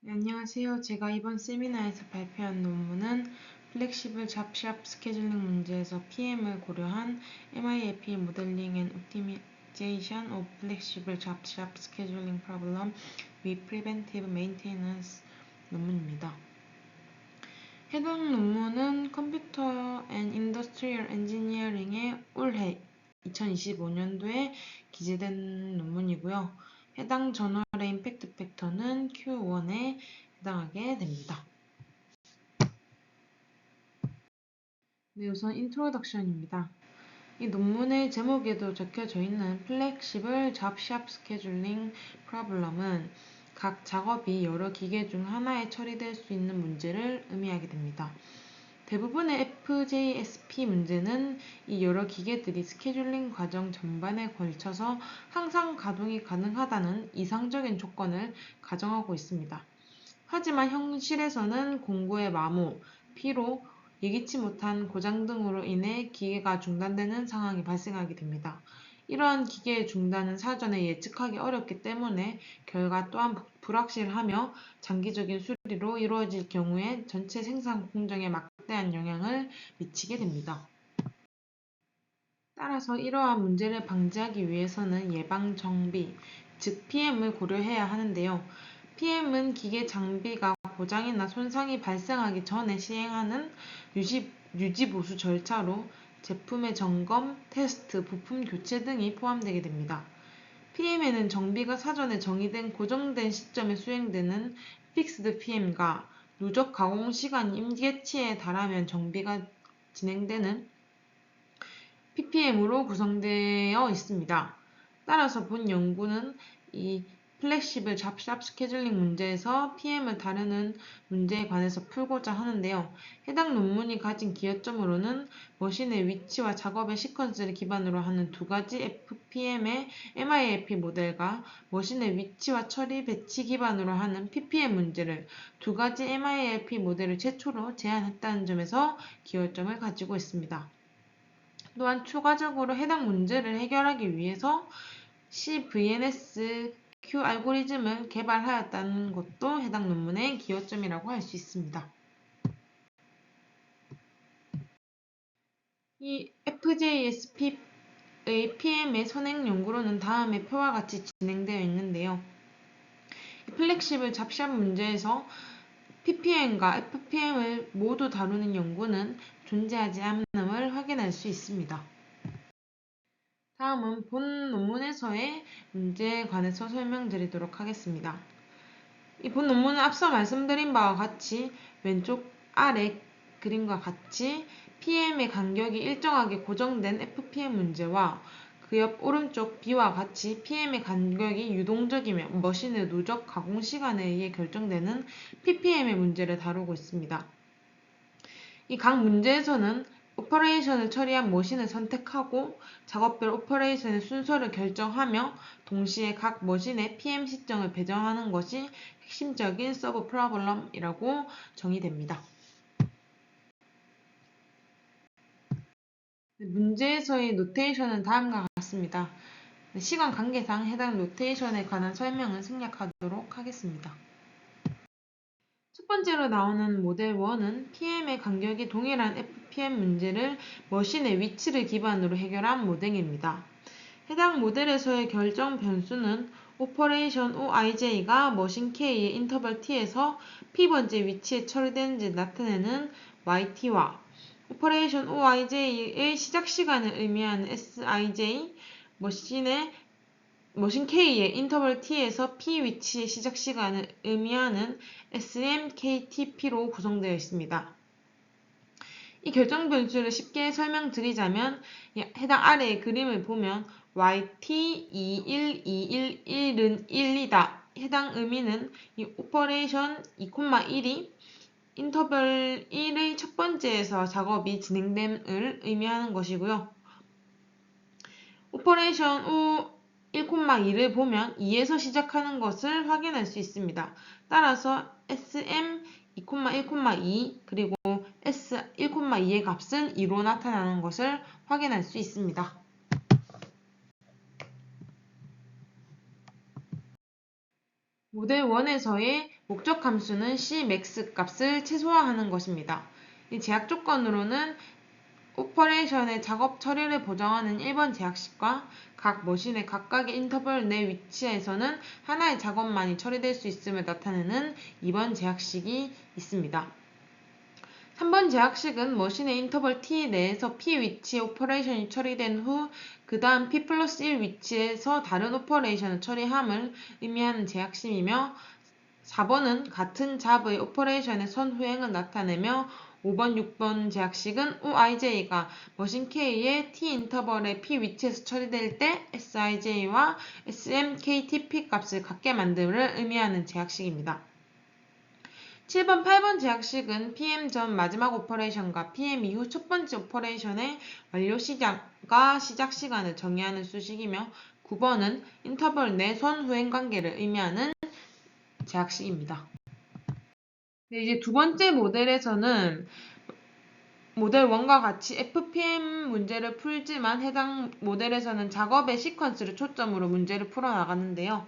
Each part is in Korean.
네, 안녕하세요. 제가 이번 세미나에서 발표한 논문은 플렉시블 잡샵 스케줄링 문제에서 PM을 고려한 MIAP 모델링 앤 옵티미제이션 오브 플렉시블 잡샵 스케줄링 프로블럼 with preventive maintenance 논문입니다. 해당 논문은 컴퓨터 앤 인더스트리얼 엔지니어링의 올해 2025년도에 기재된 논문이고요. 해당 저널의 임팩트 팩터는 Q1에 해당하게 됩니다. 네, 우선 인트로덕션입니다. 이 논문의 제목에도 적혀져 있는 플렉시블 잡샵 스케줄링 프로블럼은 각 작업이 여러 기계 중 하나에 처리될 수 있는 문제를 의미하게 됩니다. 대부분의 FJSP 문제는 이 여러 기계들이 스케줄링 과정 전반에 걸쳐서 항상 가동이 가능하다는 이상적인 조건을 가정하고 있습니다. 하지만 현실에서는 공구의 마모, 피로, 예기치 못한 고장 등으로 인해 기계가 중단되는 상황이 발생하게 됩니다. 이러한 기계의 중단은 사전에 예측하기 어렵기 때문에 결과 또한 불확실하며 장기적인 수리로 이루어질 경우에 전체 생산 공정에 막대한 영향을 미치게 됩니다. 따라서 이러한 문제를 방지하기 위해서는 예방 정비, 즉 PM을 고려해야 하는데요. PM은 기계 장비가 고장이나 손상이 발생하기 전에 시행하는 유지보수 절차로 제품의 점검, 테스트, 부품 교체 등이 포함되게 됩니다. PM에는 정비가 사전에 정의된 고정된 시점에 수행되는 픽스드 PM과 누적 가공 시간이 임계치에 달하면 정비가 진행되는 ppm으로 구성되어 있습니다. 따라서 본 연구는 이 플렉시블 잡샵 스케줄링 문제에서 PM을 다루는 문제에 관해서 풀고자 하는데요. 해당 논문이 가진 기여점으로는 머신의 위치와 작업의 시퀀스를 기반으로 하는 두 가지 FPM의 MIAP 모델과 머신의 위치와 처리 배치 기반으로 하는 PPM 문제를 두 가지 MIAP 모델을 최초로 제안했다는 점에서 기여점을 가지고 있습니다. 또한 추가적으로 해당 문제를 해결하기 위해서 CVNS-Q 알고리즘을 개발하였다는 것도 해당 논문의 기여점이라고 할 수 있습니다. 이 FJSP의 PM의 선행 연구로는 다음의 표와 같이 진행되어 있는데요. 플렉시블 잡샵 문제에서 ppm과 fpm을 모두 다루는 연구는 존재하지 않음을 확인할 수 있습니다. 다음은 본 논문에서의 문제에 관해서 설명드리도록 하겠습니다. 이 본 논문은 앞서 말씀드린 바와 같이 왼쪽 아래 그림과 같이 PM의 간격이 일정하게 고정된 FPM 문제와 그 옆 오른쪽 B와 같이 PM의 간격이 유동적이며 머신의 누적 가공 시간에 의해 결정되는 PPM의 문제를 다루고 있습니다. 이 각 문제에서는 오퍼레이션을 처리한 머신을 선택하고 작업별 오퍼레이션의 순서를 결정하며 동시에 각 머신의 PM 시점을 배정하는 것이 핵심적인 서브 프로블럼이라고 정의됩니다. 문제에서의 노테이션은 다음과 같습니다. 시간 관계상 해당 노테이션에 관한 설명은 생략하도록 하겠습니다. 첫 번째로 나오는 모델 1은 PM의 간격이 동일한 FPM 문제를 머신의 위치를 기반으로 해결한 모델입니다. 해당 모델에서의 결정 변수는 오퍼레이션 OIJ가 머신 K의 인터벌 T에서 P번째 위치에 처리되는지 나타내는 YT와 오퍼레이션 OIJ의 시작 시간을 의미하는 SIJ, 머신 K의 인터벌 T에서 P 위치의 시작 시간을 의미하는 SMKTP로 구성되어 있습니다. 이 결정 변수를 쉽게 설명드리자면 해당 아래의 그림을 보면 YT21211은 1이다. 해당 의미는 이 오퍼레이션 2,1이 인터벌 1의 첫 번째에서 작업이 진행됨을 의미하는 것이고요. 오퍼레이션 후 1,2를 보면 2에서 시작하는 것을 확인할 수 있습니다. 따라서 SM 2,1,2 그리고 S 1,2의 값은 2로 나타나는 것을 확인할 수 있습니다. 모델 1에서의 목적 함수는 Cmax 값을 최소화하는 것입니다. 이 제약 조건으로는 오퍼레이션의 작업 처리를 보장하는 1번 제약식과 각 머신의 각각의 인터벌 내 위치에서는 하나의 작업만이 처리될 수 있음을 나타내는 2번 제약식이 있습니다. 3번 제약식은 머신의 인터벌 t 내에서 p 위치의 오퍼레이션이 처리된 후 그 다음 p 플러스 1 위치에서 다른 오퍼레이션을 처리함을 의미하는 제약식이며 4번은 같은 잡의 오퍼레이션의 선후행을 나타내며 5번, 6번 제약식은 OIJ가 머신 K의 t 인터벌의 p 위치에서 처리될 때 SIJ와 SMKTP 값을 같게 만듦을 의미하는 제약식입니다. 7번, 8번 제약식은 PM 전 마지막 오퍼레이션과 PM 이후 첫 번째 오퍼레이션의 완료 시작과 시작 시간을 정의하는 수식이며 9번은 인터벌 내 선후행 관계를 의미하는 제약식입니다. 네, 이제 두 번째 모델에서는 모델 1과 같이 FPM 문제를 풀지만 해당 모델에서는 작업의 시퀀스를 초점으로 문제를 풀어나가는데요.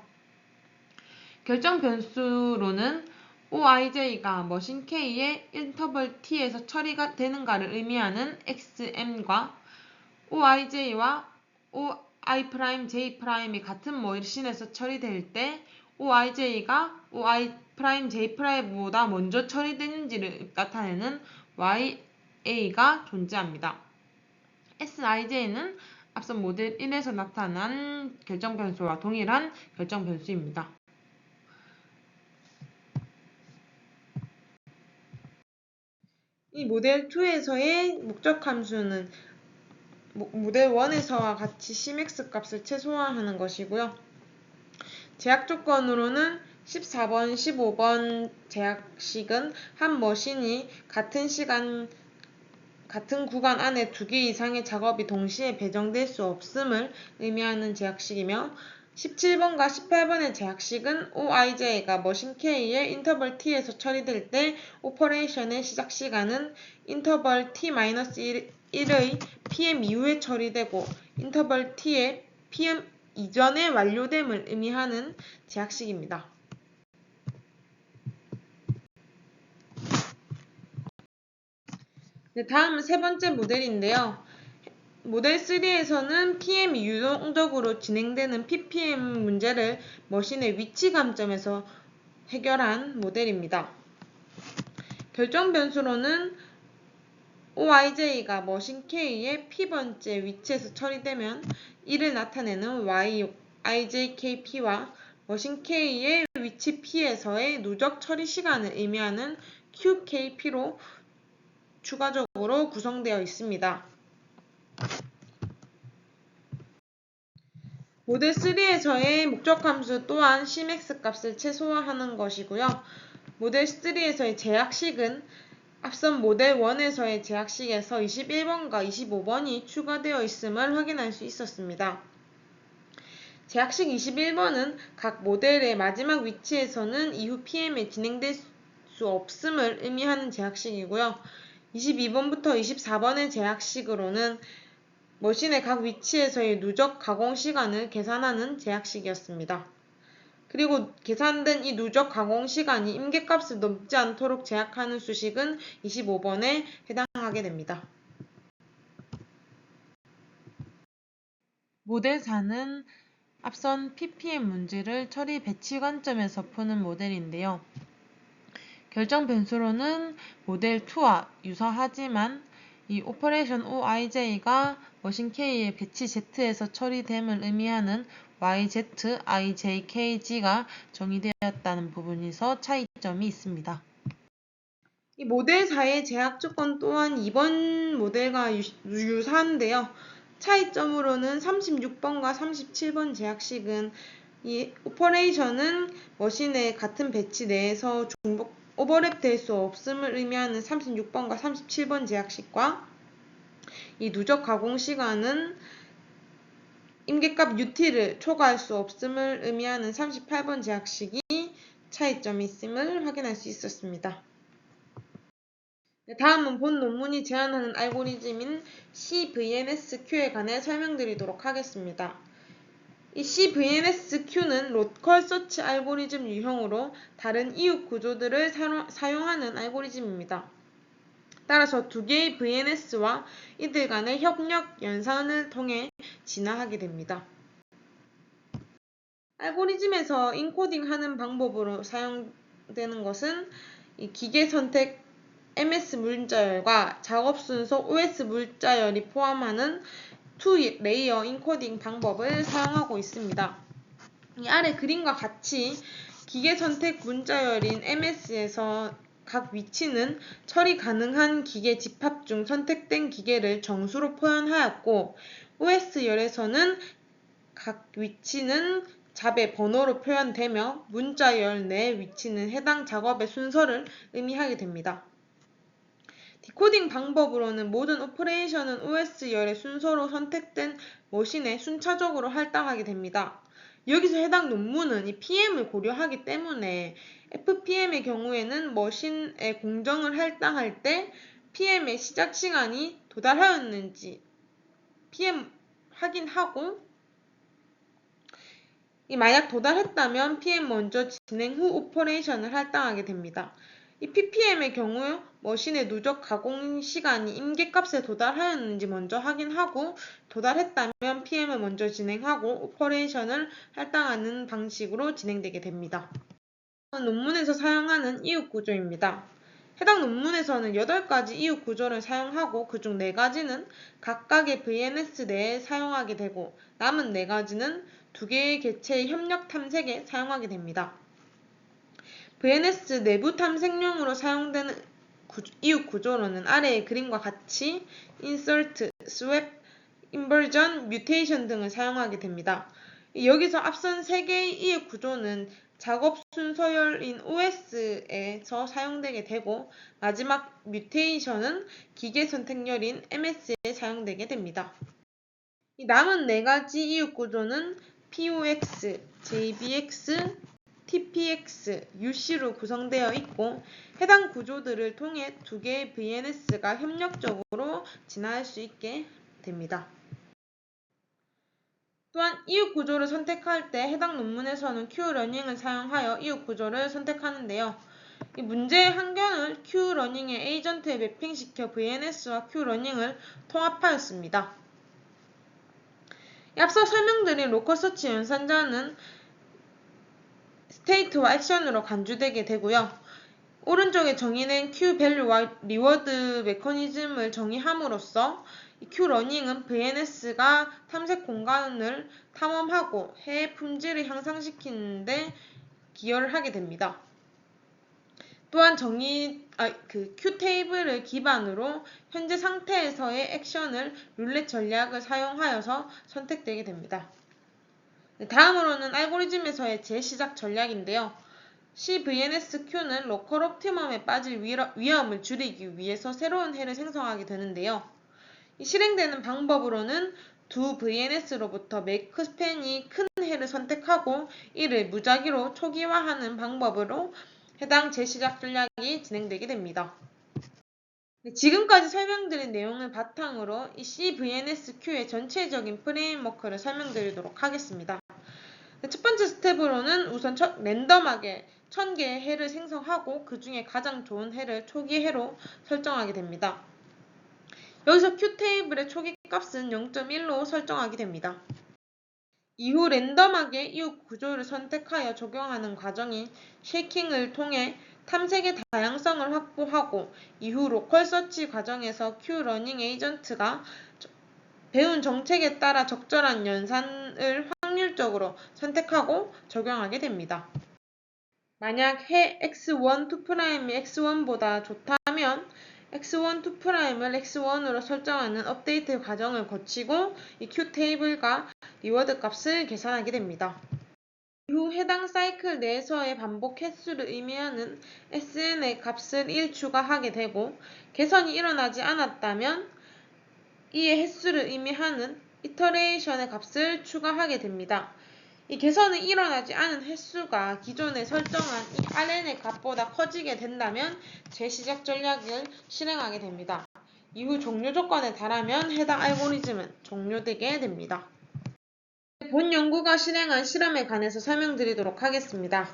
결정 변수로는 OIJ가 머신 K의 인터벌 T에서 처리가 되는가를 의미하는 XM과 OIJ와 OI'J'이 같은 머신에서 처리될 때 OIJ가 OI'J'보다 먼저 처리되는지를 나타내는 YA가 존재합니다. SIJ는 앞선 모델 1에서 나타난 결정 변수와 동일한 결정 변수입니다. 이 모델 2에서의 목적 함수는 모델 1에서와 같이 Cmax 값을 최소화하는 것이고요. 제약 조건으로는 14번, 15번 제약식은 한 머신이 같은 구간 안에 2개 이상의 작업이 동시에 배정될 수 없음을 의미하는 제약식이며 17번과 18번의 제약식은 OIJ가 머신 K의 인터벌 T에서 처리될 때 오퍼레이션의 시작 시간은 인터벌 T-1의 PM 이후에 처리되고 인터벌 T의 PM 이전에 완료됨을 의미하는 제약식입니다. 다음은 세 번째 모델인데요. 모델 3에서는 PM이 유동적으로 진행되는 PPM 문제를 머신의 위치 감점에서 해결한 모델입니다. 결정 변수로는 OIJ가 머신 K의 P번째 위치에서 처리되면 이를 나타내는 YIJKP와 머신 K의 위치 P에서의 누적 처리 시간을 의미하는 QKP로 추가적으로 구성되어 있습니다. 모델 3에서의 목적 함수 또한 Cmax 값을 최소화하는 것이고요. 모델 3에서의 제약식은 앞선 모델 1에서의 제약식에서 21번과 25번이 추가되어 있음을 확인할 수 있었습니다. 제약식 21번은 각 모델의 마지막 위치에서는 이후 PM에 진행될 수 없음을 의미하는 제약식이고요. 22번부터 24번의 제약식으로는 머신의 각 위치에서의 누적 가공 시간을 계산하는 제약식이었습니다. 그리고 계산된 이 누적 가공 시간이 임계값을 넘지 않도록 제약하는 수식은 25번에 해당하게 됩니다. 모델 4는 앞선 PPM 문제를 처리 배치 관점에서 푸는 모델인데요. 결정 변수로는 모델 2와 유사하지만 이 오퍼레이션 OIJ가 머신 K의 배치 Z에서 처리됨을 의미하는 YZIJKG가 정의되었다는 부분에서 차이점이 있습니다. 이 모델 4의 제약 조건 또한 2번 모델과 유사한데요. 차이점으로는 36번과 37번 제약식은 이 오퍼레이션은 머신의 같은 배치 내에서 오버랩될 수 없음을 의미하는 36번과 37번 제약식과 이 누적 가공 시간은 임계값 UT를 초과할 수 없음을 의미하는 38번 제약식이 차이점이 있음을 확인할 수 있었습니다. 다음은 본 논문이 제안하는 알고리즘인 CVMSQ에 관해 설명드리도록 하겠습니다. 이 CVNSQ는 로컬 서치 알고리즘 유형으로 다른 이웃 구조들을 사용하는 알고리즘입니다. 따라서 두 개의 VNS와 이들 간의 협력 연산을 통해 진화하게 됩니다. 알고리즘에서 인코딩하는 방법으로 사용되는 것은 이 기계 선택 MS 문자열과 작업 순서 OS 문자열이 포함하는 2레이어 인코딩 방법을 사용하고 있습니다. 이 아래 그림과 같이 기계 선택 문자열인 MS에서 각 위치는 처리 가능한 기계 집합 중 선택된 기계를 정수로 표현하였고, OS열에서는 각 위치는 잡의 번호로 표현되며 문자열 내 위치는 해당 작업의 순서를 의미하게 됩니다. 디코딩 방법으로는 모든 오퍼레이션은 OS열의 순서로 선택된 머신에 순차적으로 할당하게 됩니다. 여기서 해당 논문은 이 PM을 고려하기 때문에 FPM의 경우에는 머신의 공정을 할당할 때 PM의 시작 시간이 도달하였는지 PM 확인하고, 만약 도달했다면 PM 먼저 진행 후 오퍼레이션을 할당하게 됩니다. 이 PPM의 경우 머신의 누적 가공 시간이 임계값에 도달하였는지 먼저 확인하고, 도달했다면 PM을 먼저 진행하고 오퍼레이션을 할당하는 방식으로 진행되게 됩니다. 논문에서 사용하는 이웃 구조입니다. 해당 논문에서는 8가지 이웃 구조를 사용하고 그중 4가지는 각각의 VNS 내에 사용하게 되고, 남은 4가지는 2개의 개체의 협력 탐색에 사용하게 됩니다. VNS 내부 탐색용으로 사용되는 이웃 구조로는 아래의 그림과 같이 insert, swap, inversion, mutation 등을 사용하게 됩니다. 여기서 앞선 3개의 이웃 구조는 작업 순서열인 OS에서 사용되게 되고, 마지막 뮤테이션은 기계 선택열인 MS에 사용되게 됩니다. 이 남은 4가지 이웃 구조는 POX, JBX, TPX, UC로 구성되어 있고, 해당 구조들을 통해 2개의 VNS가 협력적으로 진화할 수 있게 됩니다. 또한 이웃 구조를 선택할 때 해당 논문에서는 Q러닝을 사용하여 이웃 구조를 선택하는데요. 이 문제의 한견을 Q러닝의 에이전트에 매핑시켜 VNS와 Q러닝을 통합하였습니다. 앞서 설명드린 로컬 서치 연산자는 스테이트와 액션으로 간주되게 되고요. 오른쪽에 정의된 Q밸류와 리워드 메커니즘을 정의함으로써 Q러닝은 VNS가 탐색 공간을 탐험하고 해의 품질을 향상시키는 데 기여를 하게 됩니다. 또한 Q테이블을 기반으로 현재 상태에서의 액션을 룰렛 전략을 사용하여서 선택되게 됩니다. 다음으로는 알고리즘에서의 재시작 전략인데요. CVNSQ는 로컬 옵티멈에 빠질 위험을 줄이기 위해서 새로운 해를 생성하게 되는데요. 실행되는 방법으로는 두 VNS로부터 메이크 스팬이 큰 해를 선택하고 이를 무작위로 초기화하는 방법으로 해당 재시작 전략이 진행되게 됩니다. 지금까지 설명드린 내용을 바탕으로 이 CVNSQ의 전체적인 프레임워크를 설명드리도록 하겠습니다. 첫 번째 스텝으로는 우선 랜덤하게 1000개의 해를 생성하고 그 중에 가장 좋은 해를 초기 해로 설정하게 됩니다. 여기서 Q테이블의 초기 값은 0.1로 설정하게 됩니다. 이후 랜덤하게 이웃 구조를 선택하여 적용하는 과정인 쉐이킹을 통해 탐색의 다양성을 확보하고, 이후 로컬 서치 과정에서 Q러닝 에이전트가 배운 정책에 따라 적절한 연산을 확률적으로 선택하고 적용하게 됩니다. 만약 해 x1, 2'이 x1보다 좋다면 x1, 2'을 x1으로 설정하는 업데이트 과정을 거치고 이 Q테이블과 리워드 값을 계산하게 됩니다. 이후 해당 사이클 내에서의 반복 횟수를 의미하는 SN의 값을 1 추가하게 되고, 개선이 일어나지 않았다면 이의 횟수를 의미하는 이터레이션의 값을 추가하게 됩니다. 이 개선이 일어나지 않은 횟수가 기존에 설정한 이 RN의 값보다 커지게 된다면 재시작 전략을 실행하게 됩니다. 이후 종료 조건에 달하면 해당 알고리즘은 종료되게 됩니다. 본 연구가 실행한 실험에 관해서 설명드리도록 하겠습니다.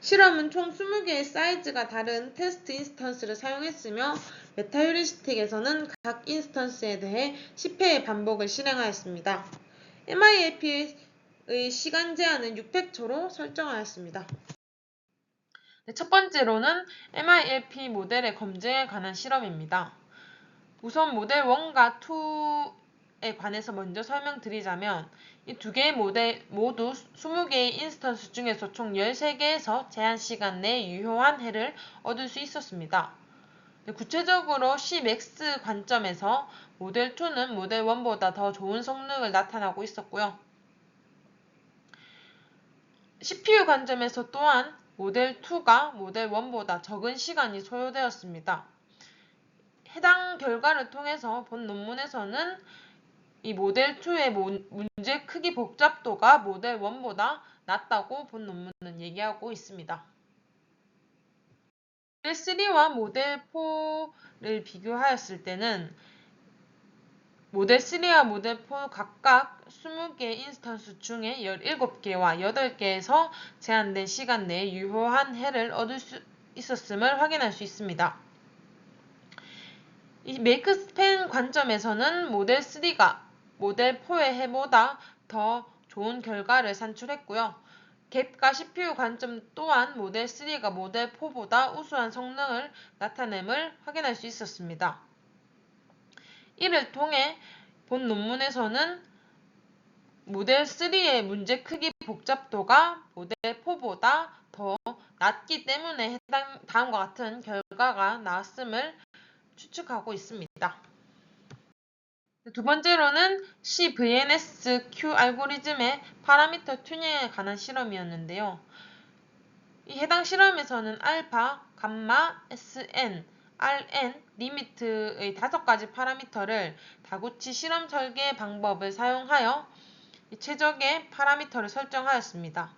실험은 총 20개의 사이즈가 다른 테스트 인스턴스를 사용했으며 메타 휴리스틱에서는 각 인스턴스에 대해 10회의 반복을 실행하였습니다. MILP의 시간 제한은 600초로 설정하였습니다. 첫 번째로는 MILP 모델의 검증에 관한 실험입니다. 우선 모델 1과 2에 관해서 먼저 설명드리자면 이 두 개의 모델 모두 20개의 인스턴스 중에서 총 13개에서 제한 시간 내에 유효한 해를 얻을 수 있었습니다. 구체적으로 Cmax 관점에서 모델 2는 모델 1보다 더 좋은 성능을 나타나고 있었고요. CPU 관점에서 또한 모델 2가 모델 1보다 적은 시간이 소요되었습니다. 해당 결과를 통해서 본 논문에서는 이 모델 2의 문제 크기 복잡도가 모델 1보다 낮다고 본 논문은 얘기하고 있습니다. 모델 3와 모델 4를 비교하였을 때는 모델 3와 모델 4 각각 20개의 인스턴스 중에 17개와 8개에서 제한된 시간 내에 유효한 해를 얻을 수 있었음을 확인할 수 있습니다. 이 메이크스팬 관점에서는 모델 3가 모델 4의 해보다 더 좋은 결과를 산출했고요. 갭과 CPU 관점 또한 모델 3가 모델 4보다 우수한 성능을 나타냄을 확인할 수 있었습니다. 이를 통해 본 논문에서는 모델 3의 문제 크기 복잡도가 모델 4보다 더 낮기 때문에 다음과 같은 결과가 나왔음을 추측하고 있습니다. 두 번째로는 CVNSQ 알고리즘의 파라미터 튜닝에 관한 실험이었는데요. 이 해당 실험에서는 알파, 감마, SN, RN, 리미트의 5가지 파라미터를 다구치 실험 설계 방법을 사용하여 최적의 파라미터를 설정하였습니다.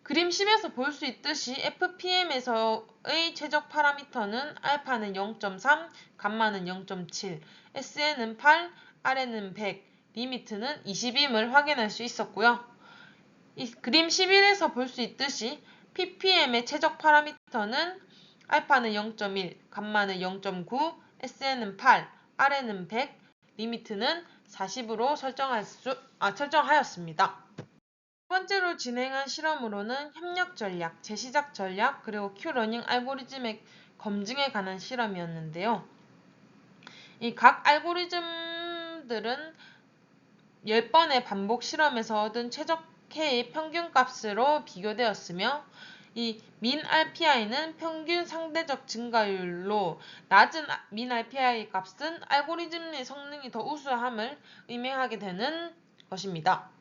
그림 10에서 볼 수 있듯이 FPM에서의 최적 파라미터는 알파는 0.3, 감마는 0.7, SN은 8, RN은 100, 리미트는 20임을 확인할 수 있었고요. 이 그림 11에서 볼 수 있듯이 ppm의 최적 파라미터는 알파는 0.1, 감마는 0.9, SN은 8, RN은 100, 리미트는 40으로 설정하였습니다. 두 번째로 진행한 실험으로는 협력 전략, 재시작 전략, 그리고 Q러닝 알고리즘의 검증에 관한 실험이었는데요. 이 각 알고리즘들은 10번의 반복 실험에서 얻은 최적해의 평균값으로 비교되었으며 이 min RPI는 평균 상대적 증가율로 낮은 min RPI 값은 알고리즘의 성능이 더 우수함을 의미하게 되는 것입니다.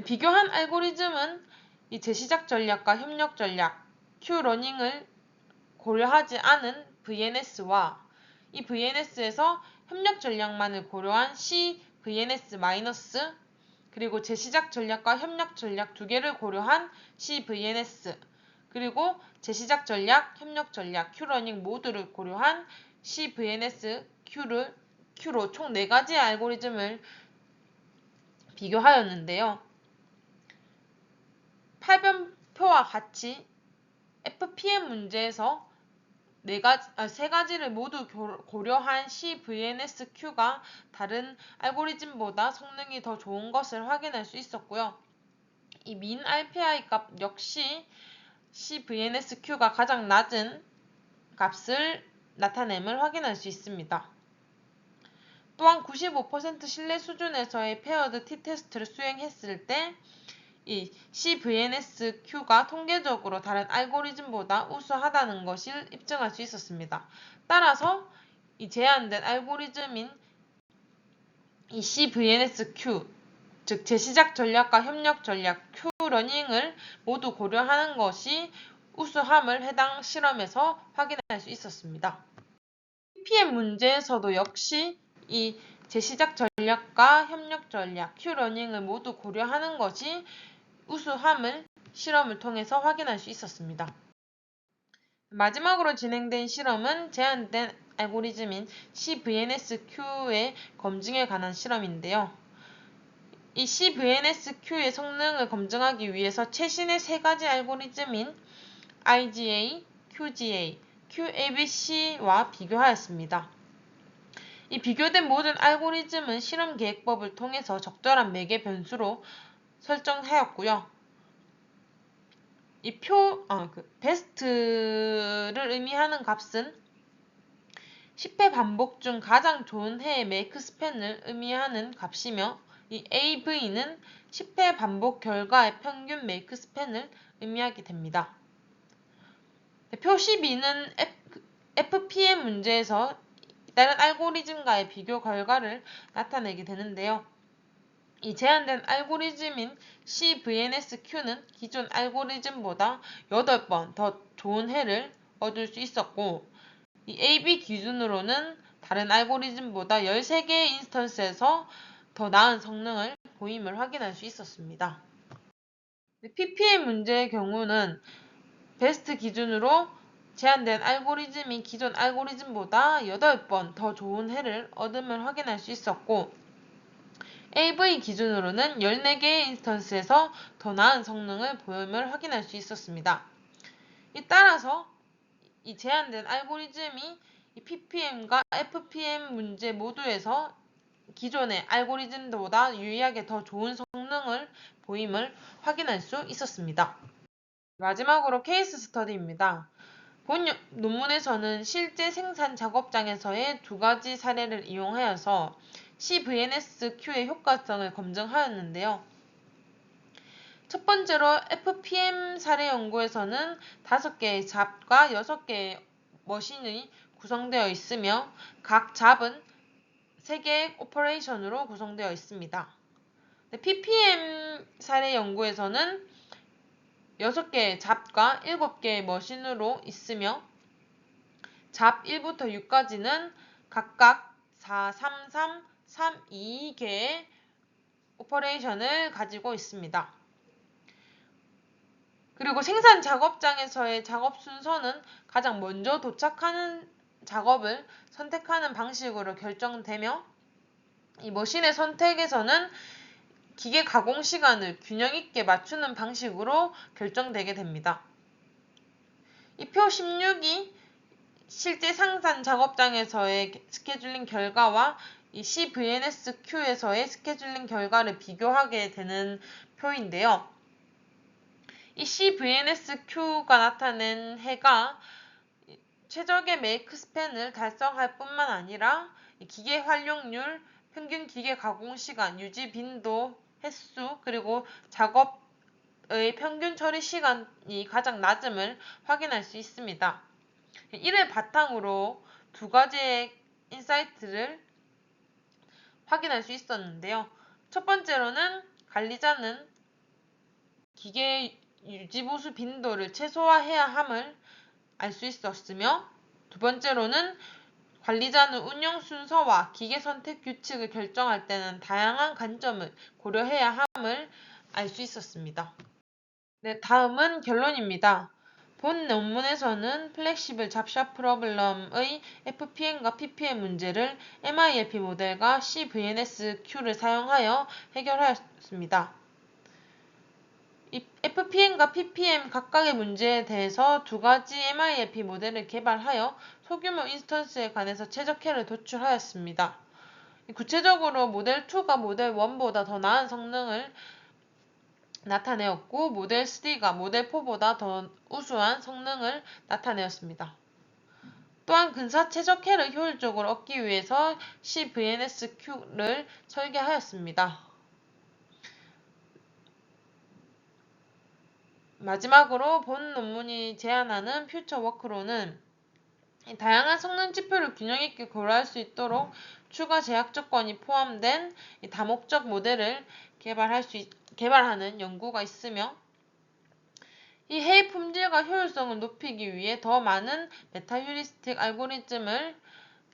비교한 알고리즘은 이 재시작 전략과 협력 전략, Q러닝을 고려하지 않은 VNS와 이 VNS에서 협력 전략만을 고려한 CVNS- 그리고 재시작 전략과 협력 전략 두 개를 고려한 CVNS 그리고 재시작 전략, 협력 전략, Q러닝 모두를 고려한 CVNS Q로 총 4가지의 알고리즘을 비교하였는데요. 팔변표와 같이 FPM 문제에서 3가지를 모두 고려한 CVNSQ가 다른 알고리즘보다 성능이 더 좋은 것을 확인할 수 있었고요. 이 min RPI 값 역시 CVNSQ가 가장 낮은 값을 나타냄을 확인할 수 있습니다. 또한 95% 신뢰 수준에서의 페어드 t-테스트를 수행했을 때 이 CVNSQ가 통계적으로 다른 알고리즘보다 우수하다는 것을 입증할 수 있었습니다. 따라서 이 제한된 알고리즘인 이 CVNSQ, 즉 재시작 전략과 협력 전략 Q러닝을 모두 고려하는 것이 우수함을 해당 실험에서 확인할 수 있었습니다. PPM 문제에서도 역시 이 재시작 전략과 협력 전략 Q러닝을 모두 고려하는 것이 우수함을 실험을 통해서 확인할 수 있었습니다. 마지막으로 진행된 실험은 제한된 알고리즘인 CVNSQ의 검증에 관한 실험인데요. 이 CVNSQ의 성능을 검증하기 위해서 최신의 세 가지 알고리즘인 IGA, QGA, QABC와 비교하였습니다. 이 비교된 모든 알고리즘은 실험 계획법을 통해서 적절한 매개 변수로 설정하였고요. 이 베스트를 의미하는 값은 10회 반복 중 가장 좋은 해의 메이크 스팬을 의미하는 값이며 이 AV는 10회 반복 결과의 평균 메이크 스팬을 의미하게 됩니다. 표 12는 FPM 문제에서 다른 알고리즘과의 비교 결과를 나타내게 되는데요. 이 제한된 알고리즘인 CVNSQ는 기존 알고리즘보다 8번 더 좋은 해를 얻을 수 있었고, 이 AB 기준으로는 다른 알고리즘보다 13개의 인스턴스에서 더 나은 성능을 보임을 확인할 수 있었습니다. PPM 문제의 경우는 베스트 기준으로 제한된 알고리즘이 기존 알고리즘보다 8번 더 좋은 해를 얻음을 확인할 수 있었고, AV 기준으로는 14개의 인스턴스에서 더 나은 성능을 보임을 확인할 수 있었습니다. 따라서 이 제한된 알고리즘이 PPM과 FPM 문제 모두에서 기존의 알고리즘보다 유의하게 더 좋은 성능을 보임을 확인할 수 있었습니다. 마지막으로 케이스 스터디입니다. 본 논문에서는 실제 생산 작업장에서의 두 가지 사례를 이용하여서 CVNSQ의 효과성을 검증하였는데요. 첫 번째로 FPM 사례 연구에서는 5개의 잡과 6개의 머신이 구성되어 있으며 각 잡은 3개의 오퍼레이션으로 구성되어 있습니다. PPM 사례 연구에서는 6개의 잡과 7개의 머신으로 있으며 잡 1부터 6까지는 각각 4, 3, 3, 3, 2개의 오퍼레이션을 가지고 있습니다. 그리고 생산 작업장에서의 작업 순서는 가장 먼저 도착하는 작업을 선택하는 방식으로 결정되며, 이 머신의 선택에서는 기계 가공 시간을 균형 있게 맞추는 방식으로 결정되게 됩니다. 이 표 16이 실제 생산 작업장에서의 스케줄링 결과와 이 CVNSQ에서의 스케줄링 결과를 비교하게 되는 표인데요. 이 CVNSQ가 나타낸 해가 최적의 메이크 스팬을 달성할 뿐만 아니라 기계 활용률, 평균 기계 가공 시간, 유지 빈도, 횟수, 그리고 작업의 평균 처리 시간이 가장 낮음을 확인할 수 있습니다. 이를 바탕으로 두 가지의 인사이트를 확인할 수 있었는데요. 첫 번째로는 관리자는 기계 유지보수 빈도를 최소화해야 함을 알 수 있었으며, 두 번째로는 관리자는 운영 순서와 기계 선택 규칙을 결정할 때는 다양한 관점을 고려해야 함을 알 수 있었습니다. 네, 다음은 결론입니다. 본 논문에서는 플렉시블 잡샵 프로블럼의 FPM과 PPM 문제를 MILP 모델과 CVNSQ를 사용하여 해결하였습니다. 이 FPM과 PPM 각각의 문제에 대해서 두 가지 MILP 모델을 개발하여 소규모 인스턴스에 관해서 최적해를 도출하였습니다. 구체적으로 모델 2가 모델 1보다 더 나은 성능을 나타내었고, 모델 3가 모델 4보다 더 우수한 성능을 나타내었습니다. 또한 근사 최적해를 효율적으로 얻기 위해서 CVNSQ를 설계하였습니다. 마지막으로 본 논문이 제안하는 퓨처 워크로는 다양한 성능 지표를 균형 있게 고려할 수 있도록 추가 제약 조건이 포함된 다목적 모델을 개발하는 연구가 있으며, 이 해의 품질과 효율성을 높이기 위해 더 많은 메타휴리스틱 알고리즘을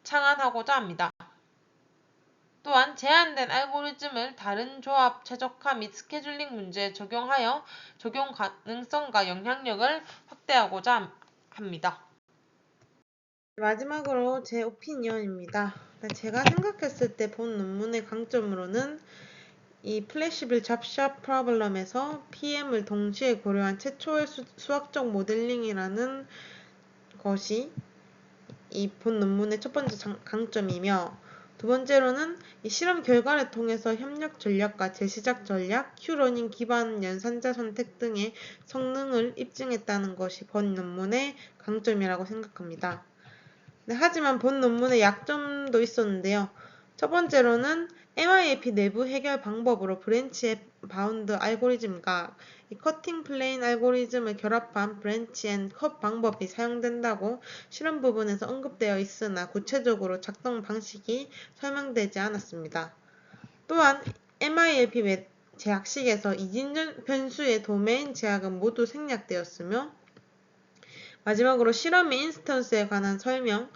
창안하고자 합니다. 또한 제한된 알고리즘을 다른 조합 최적화 및 스케줄링 문제에 적용하여 적용 가능성과 영향력을 확대하고자 합니다. 마지막으로 제 오피니언입니다. 제가 생각했을 때 본 논문의 강점으로는 이 플렉시블 잡샵 프로블럼에서 PM을 동시에 고려한 최초의 수학적 모델링이라는 것이 이 본 논문의 첫 번째 강점이며, 두 번째로는 이 실험 결과를 통해서 협력 전략과 재시작 전략, Q러닝 기반 연산자 선택 등의 성능을 입증했다는 것이 본 논문의 강점이라고 생각합니다. 네, 하지만 본 논문의 약점도 있었는데요. 첫 번째로는 MIAP 내부 해결 방법으로 브랜치 앤 바운드 알고리즘과 이 커팅 플레인 알고리즘을 결합한 브랜치 앤 컷 방법이 사용된다고 실험 부분에서 언급되어 있으나 구체적으로 작동 방식이 설명되지 않았습니다. 또한 MILP 제약식에서 이진 변수의 도메인 제약은 모두 생략되었으며, 마지막으로 실험의 인스턴스에 관한 설명,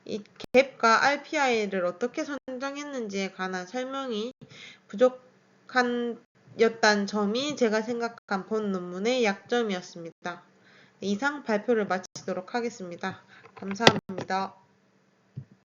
이 갭과 RPI를 어떻게 선정했는지에 관한 설명이 부족한 였다는 점이 제가 생각한 본 논문의 약점이었습니다. 이상 발표를 마치도록 하겠습니다. 감사합니다.